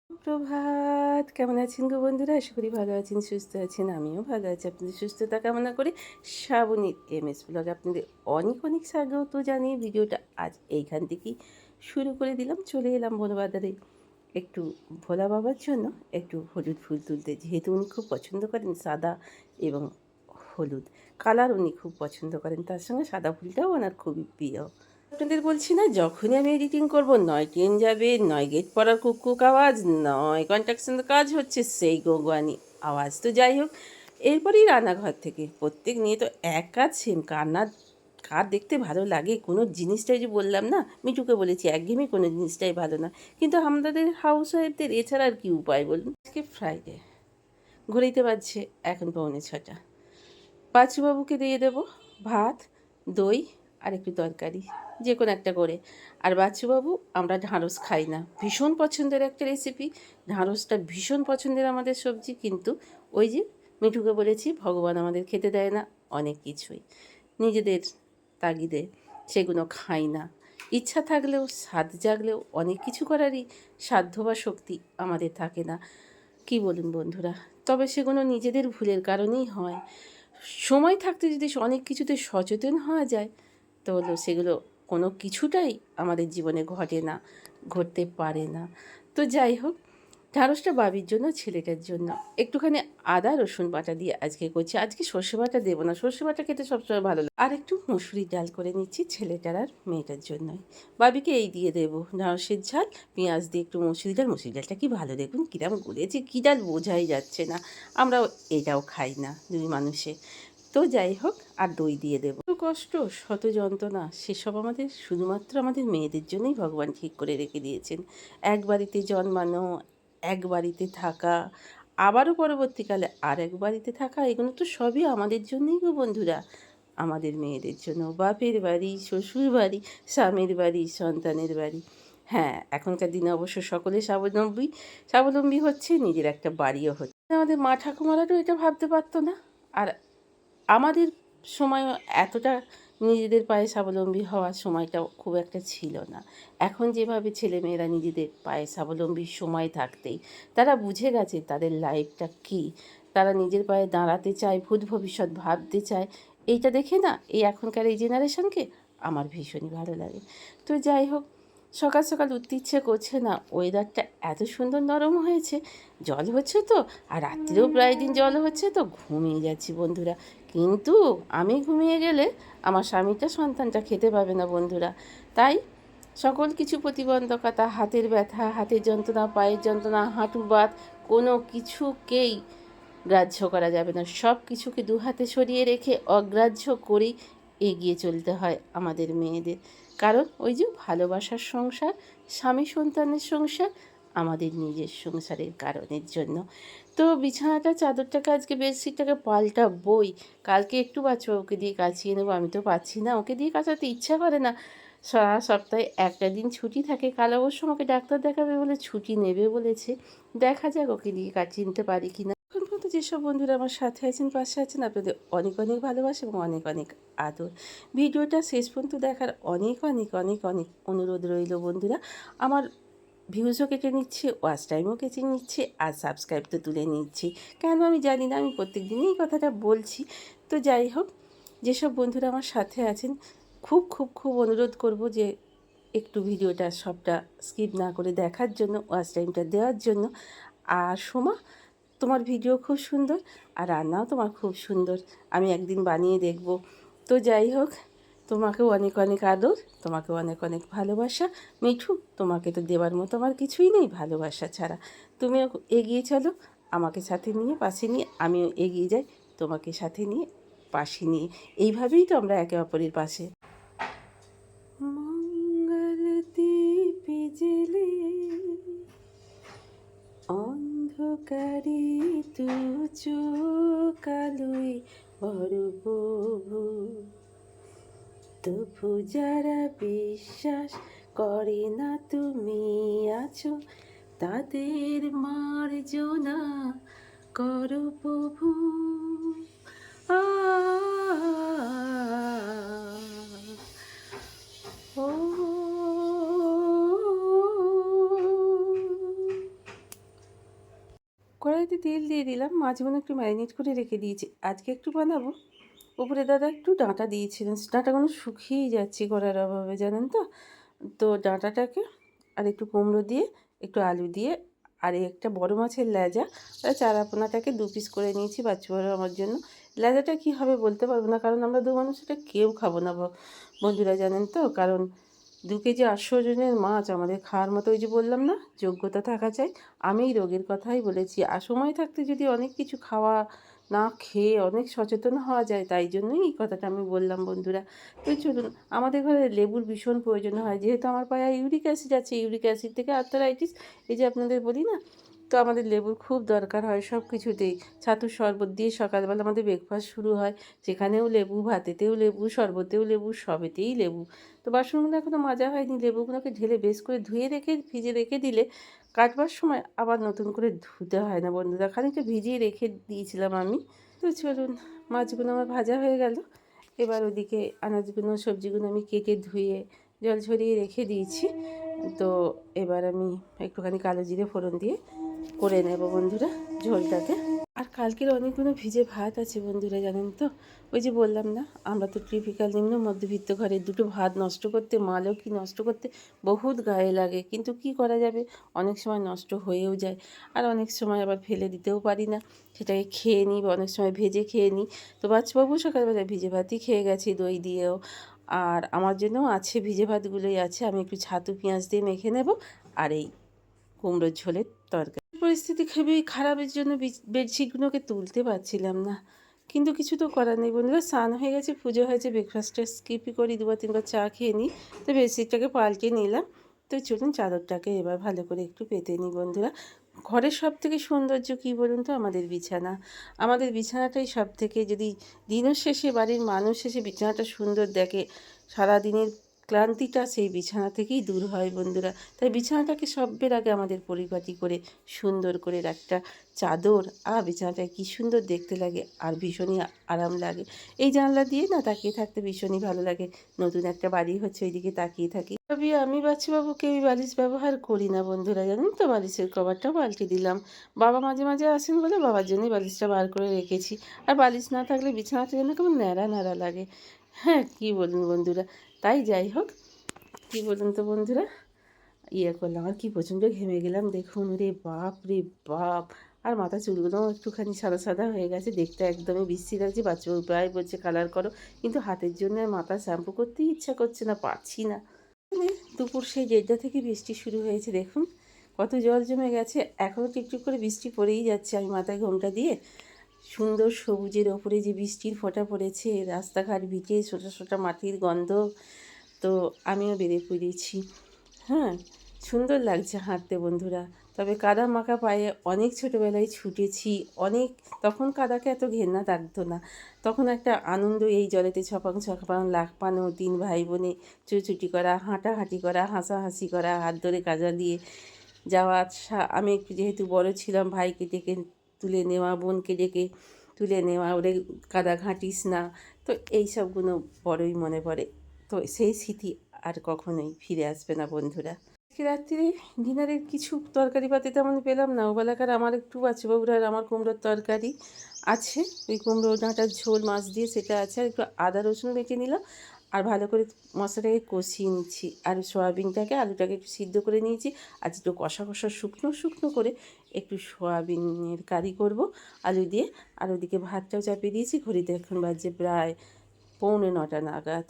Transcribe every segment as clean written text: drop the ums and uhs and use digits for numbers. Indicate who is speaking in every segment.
Speaker 1: সুপ্রভাত, কেমন আছেন গো বন্ধুরা? আশা করি ভালো আছেন, সুস্থ আছেন। আমিও ভালো আছি। আপনাদের সুস্থতা কামনা করে শ্রাবণীর এমএস ব্লগে আপনাদের অনেক অনেক স্বাগত জানিয়ে ভিডিওটা আজ এইখান থেকেই শুরু করে দিলাম। চলে এলাম বনবাজারে একটু ভোলা বাবার জন্য একটু হলুদ ফুল তুলতে, যেহেতু উনি খুব পছন্দ করেন সাদা এবং হলুদ কালার, উনি খুব পছন্দ করেন, তার সঙ্গে সাদা ফুলটাও ওনার খুবই প্রিয়। আপনাদের বলছি না, যখনই আমি এডিটিং করব, নয় ট্রেন যাবে, নয় গেট পড়ার কুক আওয়াজ, নয় কন্ট্রাকশনের কাজ হচ্ছে, সেই গোগোয়ানি আওয়াজ। তো যাই হোক, এরপরেই রান্নাঘর থেকে প্রত্যেক নিয়ে তো এক কাজ সেম, কার দেখতে ভালো লাগে কোনো জিনিসটাই, যে বললাম না, মিঠুকে বলেছি একঘেয়েমি কোনো জিনিসটাই ভালো না, কিন্তু আমাদের হাউস ওয়াইফদের এছাড়া আর কি উপায় বলুন। আজকে ফ্রাইডে, ঘড়িতে বাজছে এখন 6:45। বাচ্চুবাবুকে দিয়ে দেবো ভাত, দই আর একটু তরকারি, যে কোনো একটা করে। আর বাচ্চুবাবু, আমরা ঢ্যাঁড়স খাই না, ভীষণ পছন্দের একটা রেসিপি, ঢ্যাঁড়সটা ভীষণ পছন্দের আমাদের সবজি, কিন্তু ওই যে মিঠুকে বলেছি, ভগবান আমাদের খেতে দেয় না অনেক কিছুই, নিজেদের তাগিদে সেগুলো খাই না। ইচ্ছা থাকলেও, স্বাদ জাগলেও অনেক কিছু করারই সাধ্য বা শক্তি আমাদের থাকে না, কি বলুন বন্ধুরা? তবে সেগুলো নিজেদের ভুলের কারণেই হয়। সময় থাকতে যদি অনেক কিছুতে সচেতন হওয়া যায়, তাহলে সেগুলো কোনো কিছুটাই আমাদের জীবনে ঘটে না, ঘটতে পারে না। তো যাই হোক, ঢ্যাঁড়সটা বাবির জন্য, ছেলেটার জন্য একটুখানি আদা রসুন বাটা দিয়ে আজকে করছি। আজকে সর্ষে বাটা দেবো না, সর্ষে বাটা খেতে সবসময় ভালো লাগে। আর একটু মসুরির ডাল করে নিচ্ছি ছেলেটার আর মেয়েটার জন্যই। বাবিকে এই দিয়ে দেবো ঢ্যাঁড়সের ঝাল, পেঁয়াজ দিয়ে একটু মসুরি ডাল। মসুরি ডালটা কি ভালো, দেখুন কীরকম গলেছে, কী ডাল বোঝাই যাচ্ছে না। আমরাও এটাও খাই না দুই মানুষে। তো যাই হোক, আর দই দিয়ে দেবো। শত কষ্ট, শত যন্ত্রণা, সেসব আমাদের শুধুমাত্র আমাদের মেয়েদের জন্যই ভগবান ঠিক করে রেখে দিয়েছেন। এক বাড়িতে জন্মানো, এক বাড়িতে থাকা, আবারও পরবর্তীকালে আর এক বাড়িতে থাকা, এগুলো তো সবই আমাদের জন্যই গো বন্ধুরা, আমাদের মেয়েদের জন্য। বাপের বাড়ি, শ্বশুর বাড়ি, স্বামীর বাড়ি, সন্তানের বাড়ি। হ্যাঁ, এখনকার দিনে অবশ্য সকলে স্বাবলম্বী স্বাবলম্বী হচ্ছে, নিজের একটা বাড়িও হচ্ছে। আমাদের মা ঠাকুমারাও এটা ভাবতে পারতো না, আর আমাদের সময়ও এতটা নিজেদের পায়ে স্বাবলম্বী হওয়ার সময়টাও খুব একটা ছিল না। এখন যেভাবে ছেলেমেয়েরা নিজেদের পায়ে স্বাবলম্বীর সময় থাকতেই তারা বুঝে গেছে তাদের লাইফটা কী, তারা নিজের পায়ে দাঁড়াতে চায়, ভূত ভবিষ্যৎ ভাবতে চায়, এইটা দেখে না, এই এখনকার এই জেনারেশনকে আমার ভীষণই ভালো লাগে। তো যাই হোক, সকাল সকাল উঠতে ইচ্ছে করছে না, ওয়েদারটা এত সুন্দর নরম হয়েছে, জল হচ্ছে তো, আর রাত্রিরেও প্রায় দিন জল হচ্ছে, তো ঘুমিয়ে যাচ্ছি বন্ধুরা। কিন্তু আমি ঘুমিয়ে গেলে আমার স্বামীটা, সন্তানটা খেতে পাবে না বন্ধুরা। তাই সকল কিছু প্রতিবন্ধকতা, হাতের ব্যথা, হাতের যন্ত্রণা, পায়ের যন্ত্রণা, হাঁটু বাত, কোনো কিছুকেই গ্রাহ্য করা যাবে না। সব কিছুকে দু হাতে সরিয়ে রেখে অগ্রাহ্য করেই এগিয়ে চলতে হয় আমাদের মেয়েদের। কারণ ওই যে ভালোবাসার সংসার, স্বামী সন্তানের সংসার, আমাদের নিজের সংসারের কারণের জন্য। তো বিছানাটা, চাদরটাকে, আজকে বেডশিটটাকে পাল্টাবই। কালকে একটু বাচ্চাকে দিয়ে কাচিয়ে নেবো, আমি তো পাচ্ছি না, ওকে দিয়ে কাচাতে ইচ্ছা করে না। সারা সপ্তাহে একটা দিন ছুটি থাকে, কাল অবশ্য আমাকে ডাক্তার দেখাবে বলে ছুটি নেবে বলেছে। দেখা যাক ওকে দিয়ে কাটিয়ে নিতে পারি কি না। এখন পর্যন্ত যেসব বন্ধুরা আমার সাথে আছেন, পাশে আছেন, আপনাদের অনেক অনেক ভালোবাসা এবং অনেক অনেক আদর। ভিডিওটা শেষ পর্যন্ত দেখার অনেক অনেক অনেক অনেক অনুরোধ রইল বন্ধুরা। আমার ভিউজও কেটে নিচ্ছে, ওয়াচ টাইমও কেটে নিচ্ছে, আর সাবস্ক্রাইব তো তুলে নিচ্ছি। কেন আমি জানি না, আমি প্রত্যেক দিনই এই কথাটা বলছি। তো যাই হোক, যেসব বন্ধুরা আমার সাথে আছেন, খুব খুব খুব অনুরোধ করব যে একটু ভিডিওটা সবটা স্কিপ না করে দেখার জন্য, ওয়াচ টাইমটা দেওয়ার জন্য। আর সোমা, তোমার ভিডিও খুব সুন্দর, আর রান্নাও তোমার খুব সুন্দর, আমি একদিন বানিয়ে দেখব। তো যাই হোক, তোমাকেও অনেক অনেক আদর, তোমাকেও অনেক অনেক ভালোবাসা। মিঠু, তোমাকে তো দেওয়ার মতো আমার কিছুই নেই ভালোবাসা ছাড়া। তুমিও এগিয়ে চলো, আমাকে সাথে নিয়ে, পাশে নিয়ে, আমিও এগিয়ে যাই তোমাকে সাথে নিয়ে, পাশে নিয়ে। এইভাবেই তো আমরা একে অপরের পাশে। মঙ্গল দ্বীপে জেলে অন্ধকারে তু চোখ আলোয় বড় প্রভু, তবু যারা বিশ্বাস করে না তুমি আছো, তাদের মার্জনা করো প্রভু। আ ও কড়াইতে তেল দিয়ে দিলাম, মাছগুলো একটু ম্যারিনেট করে রেখে দিয়েছি, আজকে একটু বানাবো। উপরে দাদা একটু ডাঁটা দিয়েছিলেন, ডাঁটাগুলো শুকিয়েই যাচ্ছে করার অভাবে, জানেন তো। তো ডাঁটাটাকে আর একটু কুমড়ো দিয়ে, একটু আলু দিয়ে, আর এই একটা বড় মাছের লেজা, চারাপোনাটাকে 2 পিস করে নিয়েছি বাচ্চা বড় আমার জন্য। লেজাটা কী হবে বলতে পারবো না, কারণ আমরা 2 মানুষ এটা কেউ খাবো না বন্ধুরা, জানেন তো। কারণ 2 কেজি 800 ওজনের মাছ আমাদের খাওয়ার মতো, ওই যে বললাম না, যোগ্যতা থাকা চাই। আমি এই রোগের কথাই বলেছি, আর সময় থাকতে যদি অনেক কিছু খাওয়া না খেয়ে অনেক সচেতন হওয়া যায়, তাই জন্যই এই কথাটা আমি বললাম বন্ধুরা। তো চলুন, আমাদের ঘরে লেবুর ভীষণ প্রয়োজন হয়, যেহেতু আমার পায়ে ইউরিক অ্যাসিড আছে, ইউরিক অ্যাসিড থেকে আর্থারাইটিস, এই যে আপনাদের বলি না, তো আমাদের লেবুর খুব দরকার হয় সব কিছুতেই। ছাতুর শরবত দিয়ে সকালবেলা আমাদের ব্রেকফাস্ট শুরু হয়, সেখানেও লেবু, ভাতেতেও লেবু, শরবতেও লেবু, সবেতেই লেবু। তো বাসনগুলো এখনও মাজা হয়নি, লেবুগুলোকে ঢেলে বেশ করে ধুয়ে রেখে ফ্রিজে রেখে দিলে কাটবার সময় আবার নতুন করে ধুতে হয় না বন্ধুরা, খানিকটা ভিজিয়ে রেখে দিয়েছিলাম আমি। তো চলুন, মাছগুলো আমার ভাজা হয়ে গেল। এবার ওদিকে আনাজগুলো, সবজিগুলো আমি কেটে ধুয়ে জল ঝরিয়ে রেখে দিয়েছি। তো এবার আমি একটুখানি কালো জিরে ফোড়ন দিয়ে করে নেব বন্ধুরা ঝোলটাকে। আর কালকের অনেকগুলো ভিজে ভাত আছে বন্ধুরা, জানেন তো। ওই যে বললাম না, আমরা তো টিপিক্যাল নিম্ন মধ্যবিত্ত ঘরে, 2টো ভাত নষ্ট করতে, মালও কি নষ্ট করতে বহুত গায়ে লাগে, কিন্তু কি করা যাবে, অনেক সময় নষ্ট হয়েও যায়, আর অনেক সময় আবার ফেলে দিতেও পারি না, সেটাকে খেয়ে নিই, বা অনেক সময় ভেজে খেয়ে নিই। তো বাচ্চাবাবু সকালবেলা ভিজে ভাতই খেয়ে গেছি, দই দিয়েও। আর আমার জন্যও আছে, ভিজে ভাতগুলোই আছে, আমি একটু ছাতু পেঁয়াজ দিয়ে মেখে নেব, আর এই কুমড়োর ঝোলের তরকারি। পরিস্থিতি খুবই খারাপের জন্য বেডশিটগুলোকে তুলতে পারছিলাম না, কিন্তু কিছু তো করার নেই বন্ধুরা। স্নান হয়ে গেছে, পুজো হয়েছে, ব্রেকফাস্টটা স্কিপই করি, 2-3 বার চা খেয়ে নিই। তো বেডশিটটাকে পাল্টে নিলাম। তো চলুন চাদরটাকে এবার ভালো করে একটু পেতে নিই বন্ধুরা। ঘরের সব থেকে সৌন্দর্য কী বলুন তো, আমাদের বিছানা। আমাদের বিছানাটাই সব থেকে, যদি দিনের শেষে বাড়ির মানুষ শেষে বিছানাটা সুন্দর দেখে, সারাদিনের ক্লান্তিটা সেই বিছানা থেকেই দূর হয় বন্ধুরা। তাই বিছানাটাকে সবের আগে আমাদের পরিপাটি করে সুন্দর করে একটা চাদর, আর বিছানাটায় কী সুন্দর দেখতে লাগে, আর ভীষণই আরাম লাগে। এই জানলা দিয়ে না তাকিয়ে থাকতে ভীষণই ভালো লাগে। নতুন একটা বাড়ি হচ্ছে, ওইদিকে তাকিয়ে থাকি। তবে আমি বাচ্চাবাবুকে এই বালিশ ব্যবহার করি না বন্ধুরা, জানেন তো। বালিশের কভারটাও পাল্টে দিলাম। বাবা মাঝে মাঝে আসেন বলে বাবার জন্যই বালিশটা বার করে রেখেছি। আর বালিশ না থাকলে বিছানাটা যেন কেমন ন্যাড়া ন্যাড়া লাগে। হ্যাঁ, কী বলুন বন্ধুরা। তাই যাই হোক, কী বলুন তো বন্ধুরা, করলাম, আর কি প্রচণ্ড ঘেমে গেলাম দেখুন, রে বাপ রে বাপ। আর মাথা চুলগুলোও একটুখানি সাদা সাদা হয়ে গেছে, দেখতে একদমই বিশ্রী লাগছে। বাচ্চাও প্রায় বলছে কালার করো, কিন্তু হাতের জন্য আর মাথা শ্যাম্পু করতেই ইচ্ছা করছে না, পারছি না। দুপুর সেই 1:30 থেকে বৃষ্টি শুরু হয়েছে, দেখুন কত জল জমে গেছে, এখনও টিকটিক করে বৃষ্টি পড়েই যাচ্ছে। আমি মাথায় ঘোমটা দিয়ে, সুন্দর সবুজের ওপরে যে বৃষ্টির ফোঁটা পড়েছে, রাস্তাঘাট ভিজে, ছোটো ছোটো মাটির গন্ধ, তো আমিও বেরিয়ে পড়েছি। হ্যাঁ, সুন্দর লাগছে হাঁটতে বন্ধুরা। তবে কাদা মাখা পায়ে অনেক ছোটোবেলায় ছুটেছি, অনেক। তখন কাদাকে এত ঘেন্না থাকতো না, তখন একটা আনন্দ, এই জলেতে ছপাং ছপাং লাফানো, 3 ভাই বোনে ছুটোছুটি করা, হাঁটাহাঁটি করা, হাসাহাসি করা, হাত ধরে কাদা দিয়ে যাওয়া। আমি একটু যেহেতু বড় ছিলাম, ভাইকে ডেকে তুলে নেওয়া, বোনকে ডেকে তুলে নেওয়া, ওরে কাদা ঘাঁটিস না, তো এই সবগুলো বড়ই মনে পড়ে। তো সেই স্মৃতি আর কখনোই ফিরে আসবে না বন্ধুরা। আজকে রাত্রিরে ডিনারের কিছু তরকারি পাতি তেমন পেলাম না, ওবেলাকার আমার একটু বাচ্চাবাবুর আর আমার কুমড়োর তরকারি আছে, ওই কুমড়ো ডাঁটার ঝোল মাছ দিয়ে সেটা আছে, আর একটু আদা রসুন বেটে নিলাম, আর ভালো করে মশলাটাকে কষিয়ে নিচ্ছি, আর সয়াবিনটাকে, আলুটাকে একটু সিদ্ধ করে নিয়েছি। আজ একটু কষা কষা শুকনো শুকনো করে একটু সয়াবিনের কারি করব আলু দিয়ে। আর ওদিকে ভাতটাও চাপিয়ে দিয়েছি, ঘড়িতে এখন বাজে প্রায় 8:45 নাগাদ।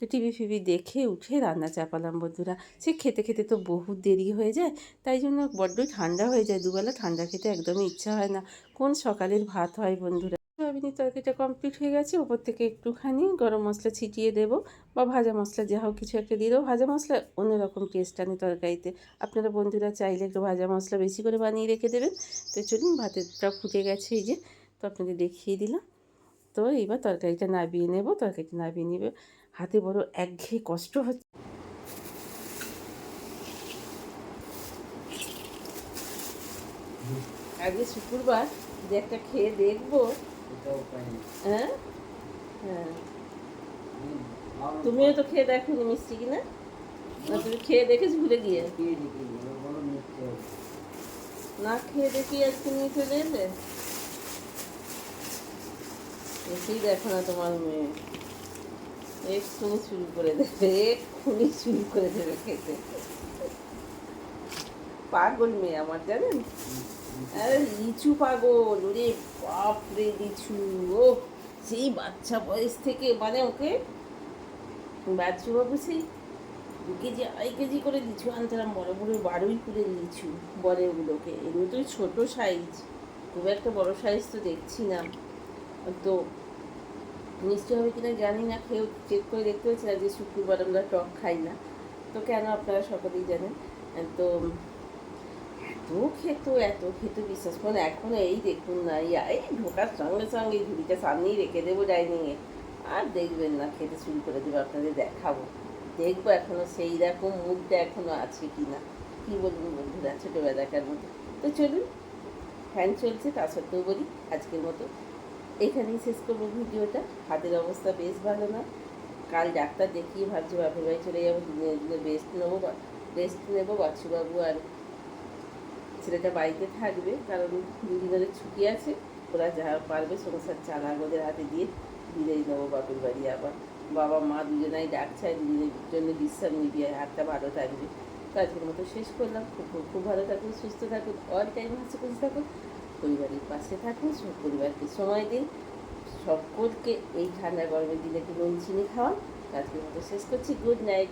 Speaker 1: তো টিভি ফিভি দেখে উঠে রান্না চাপালাম বন্ধুরা। সে খেতে খেতে তো বহুত দেরি হয়ে যায়, তাই জন্য বড্ডই ঠান্ডা হয়ে যায়, দুবেলা ঠান্ডা খেতে একদমই ইচ্ছা হয় না, কোন সকালের ভাত হয় বন্ধুরা। সয়াবিনের তরকারিটা কমপ্লিট হয়ে গেছে, ওপর থেকে একটুখানি গরম মশলা ছিটিয়ে দেবো, বা ভাজা মশলা যা হোক কিছু একটা দিয়ে দেবো। ভাজা মশলা অন্যরকম টেস্ট আনে তরকারিতে, আপনারা বন্ধুরা চাইলে একটু ভাজা মশলা বেশি করে বানিয়ে রেখে দেবেন। তো চলুন, ভাতেরটা ফুটে গেছে, এই যে, তো আপনাদের দেখিয়ে দিলাম। তো এইবার তরকারিটা নাবিয়ে নেব, তরকারিটা নাবিয়ে নেবে, হাতে বড় একঘেয়ে কষ্ট হচ্ছে। আগে শুক্রবার যে একটা খেয়ে দেখবো। হ্যাঁ হ্যাঁ, তুমিও তো খেয়ে দেখো মিষ্টি কিনা, না তুমি খেয়ে দেখেছি ভুলে গিয়ে। না খেয়ে দেখি আজকে নিয়ে চলে এলে, এসেই দেখো না তোমার মেয়ে এক্ষুনি শুরু করে দেবে, এক্ষুনি শুরু করে দেবে খেতে। পাগল মেয়ে আমার, জানেন? আরে লিচু পাগল, ওরে বাপরে লিচু। ও সেই বাচ্চা বয়স থেকে মানে ওকে বাচ্চুবাবু সেই 2 কেজি 2.5 কেজি করে লিচু আনতাম, বড় বড় 12 ফুলের লিচু বলে ওগুলোকে। এগুলো তো ছোট সাইজ, খুব একটা বড় সাইজ তো দেখছি না। তো মিষ্টি হবে কিনা জানি না, খেয়েও চেক করে দেখতে হচ্ছে না যে শুক্রবার আমরা টক খাই না, তো কেন আপনারা সকলেই জানেন। তো এত খেত বিশ্বাস করুন, এখন এই দেখুন না, এই ঢোকার সঙ্গে সঙ্গে ঝুড়িটা সামনেই রেখে দেবো ডাইনিংয়ে, আর দেখবেন না খেতে শুরু করে দেবো, আপনাদের দেখাবো। দেখবো এখনো সেই রকম মুডটা এখনো আছে কি না, কী বলুন বন্ধুরা, ছোটোবেলাকার মতো। তো চলুন, ফ্যান চলছে তা সত্ত্বেও বলি আজকের মতো এখানেই শেষ করবো ভিডিওটা। হাতের অবস্থা বেশ ভালো না, কাল ডাক্তার দেখিয়ে ভাবছি বাপের বাড়ি চলে যাবো, দিনে রেস্ট নেবো। বাচ্চুবাবু আর ছেলেটা বাড়িতে থাকবে, কারণ 2 দিনের ছুটি আছে, ওরা যা পারবে সংসার চালাক ওদের হাতে দিয়ে বিদায় নেবো বাপের বাড়ি। আবার বাবা মা দুজনাই ডাকছে, দুজনের জন্য বিশ্রাম নিবি, হাতটা ভালো থাকবে। তো আজকের মতো শেষ করলাম। খুব খুব ভালো থাকুন, সুস্থ থাকুন, অল টাইম হাসি খুশি থাকুন, পরিবারের পাশে থাকুন, সব পরিবারকে সময় দিন, সকলকে এই ঠান্ডা গরমের দিনে একটু নুন চিনি খাওয়ান। আজকের মতো শেষ করছি, গুড নাইট।